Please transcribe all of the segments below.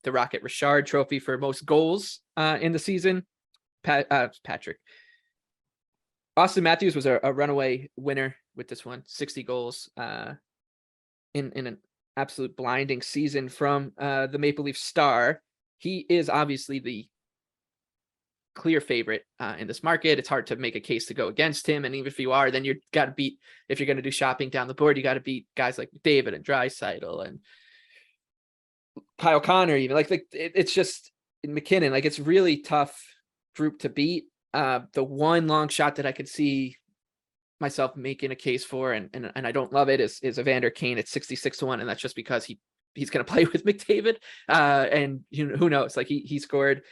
the Rocket Richard Trophy for most goals in the season. Patrick. Austin Matthews was a runaway winner with this one, 60 goals in an absolute blinding season from the Maple Leaf Star. He is obviously the clear favorite in this market. It's hard to make a case to go against him. And even if you are, then you got to beat, if you're going to do shopping down the board, you got to beat guys like David and Draisaitl and Kyle Connor, even it's just McKinnon. Like, it's really tough group to beat. The one long shot that I could see myself making a case for, and I don't love it, is Evander Kane at 66-1, and that's just because he's going to play with McDavid. And who knows? Like, he scored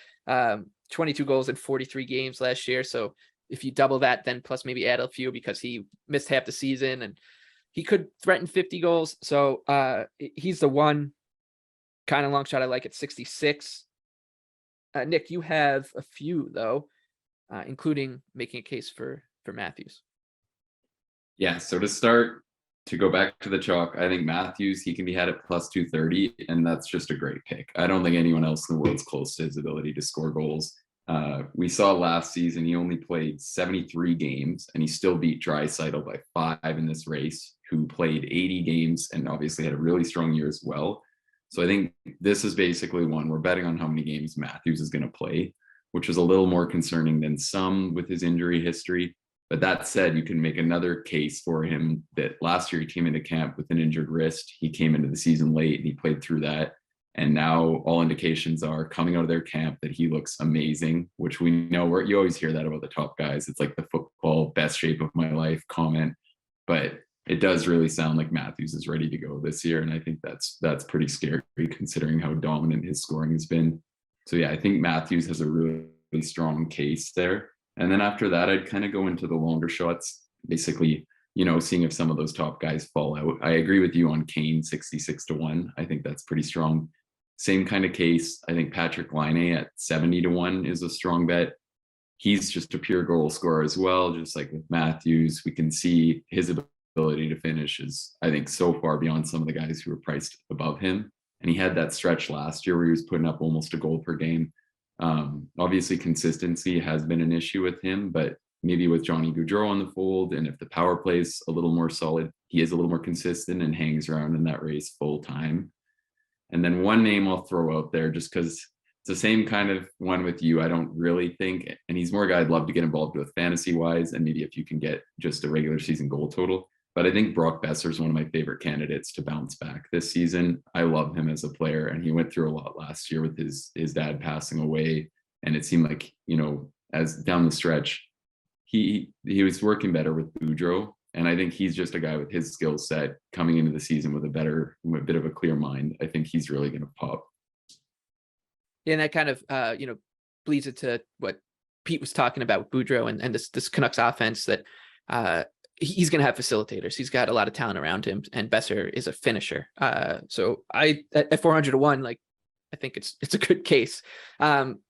22 goals in 43 games last year. So if you double that, then plus maybe add a few because he missed half the season, and he could threaten 50 goals. So he's the one kind of long shot I like at 66. Nick, you have a few though, including making a case for Matthews. Yeah, so to go back to the chalk, I think Matthews, he can be had at plus 230, and that's just a great pick. I don't think anyone else in the world's close to his ability to score goals. We saw last season, he only played 73 games, and he still beat Draisaitl by 5 in this race, who played 80 games and obviously had a really strong year as well. So I think this is basically one we're betting on how many games Matthews is going to play, which is a little more concerning than some with his injury history. But that said, you can make another case for him that last year he came into camp with an injured wrist. He came into the season late and he played through that. And now all indications are coming out of their camp that he looks amazing, which we know you always hear that about the top guys. It's like the football best shape of my life comment. But it does really sound like Matthews is ready to go this year. And I think that's pretty scary considering how dominant his scoring has been. So yeah, I think Matthews has a really strong case there. And then after that, I'd kind of go into the longer shots, basically, seeing if some of those top guys fall out. I agree with you on Kane, 66-1. I think that's pretty strong. Same kind of case. I think Patrick Laine at 70-1 is a strong bet. He's just a pure goal scorer as well, just like with Matthews. We can see his ability to finish is, I think, so far beyond some of the guys who were priced above him. And he had that stretch last year where he was putting up almost a goal per game. Obviously consistency has been an issue with him, but maybe with Johnny Gaudreau on the fold, and if the power plays a little more solid, he is a little more consistent and hangs around in that race full time. And then one name I'll throw out there, just because it's the same kind of one with you. I don't really think, and he's more a guy I'd love to get involved with fantasy wise, and maybe if you can get just a regular season goal total. But I think Brock Besser is one of my favorite candidates to bounce back this season. I love him as a player, and he went through a lot last year with his dad passing away. And it seemed like, as down the stretch, he was working better with Boudreau. And I think he's just a guy with his skill set coming into the season with a bit of a clear mind. I think he's really going to pop. Yeah, and that kind of, bleeds into what Pete was talking about with Boudreau and this Canucks offense, that he's going to have facilitators. He's got a lot of talent around him, and Besser is a finisher. So at 400-1, I think it's a good case.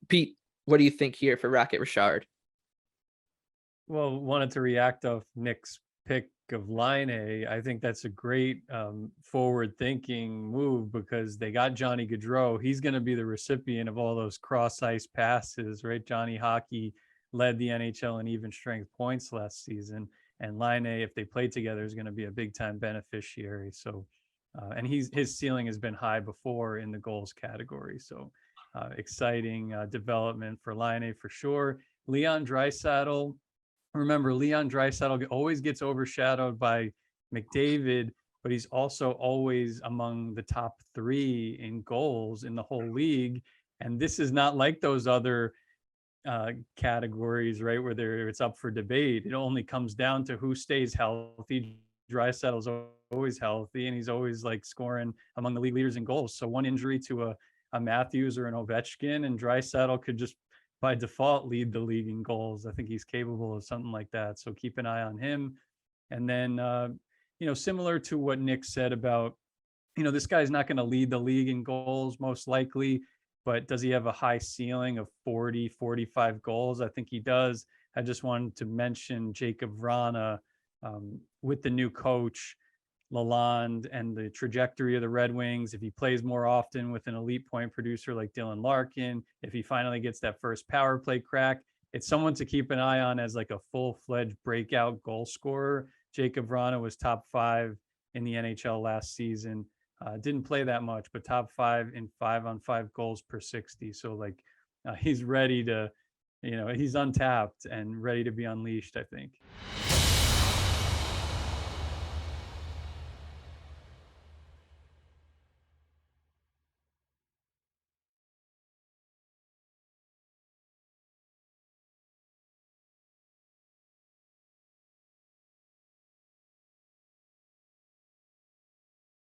Pete, what do you think here for Rocket Richard? Well, wanted to react off Nick's pick of Laine. I think that's a great forward-thinking move because they got Johnny Gaudreau. He's going to be the recipient of all those cross-ice passes, right? Johnny Hockey led the NHL in even strength points last season. And Laine, if they play together, is going to be a big-time beneficiary. So, and his ceiling has been high before in the goals category. So, exciting development for Laine for sure. Leon Draisaitl. Remember, Leon Draisaitl always gets overshadowed by McDavid, but he's also always among the top 3 in goals in the whole league. And this is not like those other categories, right, where it's up for debate. It only comes down to who stays healthy. Draisaitl's always healthy, and he's always scoring among the league leaders in goals. So one injury to a Matthews or an Ovechkin, and Draisaitl could just by default lead the league in goals. I think he's capable of something like that. So keep an eye on him. And then, similar to what Nick said about, this guy's not going to lead the league in goals most likely, but does he have a high ceiling of 40, 45 goals? I think he does. I just wanted to mention Jacob Vrana with the new coach. Lalonde and the trajectory of the Red Wings, if he plays more often with an elite point producer like Dylan Larkin, if he finally gets that first power play crack, it's someone to keep an eye on as like a full-fledged breakout goal scorer. Jacob Vrana was top 5 in the NHL last season. Didn't play that much, but top 5 in 5-on-5 goals per 60. So like he's ready to, he's untapped and ready to be unleashed, I think.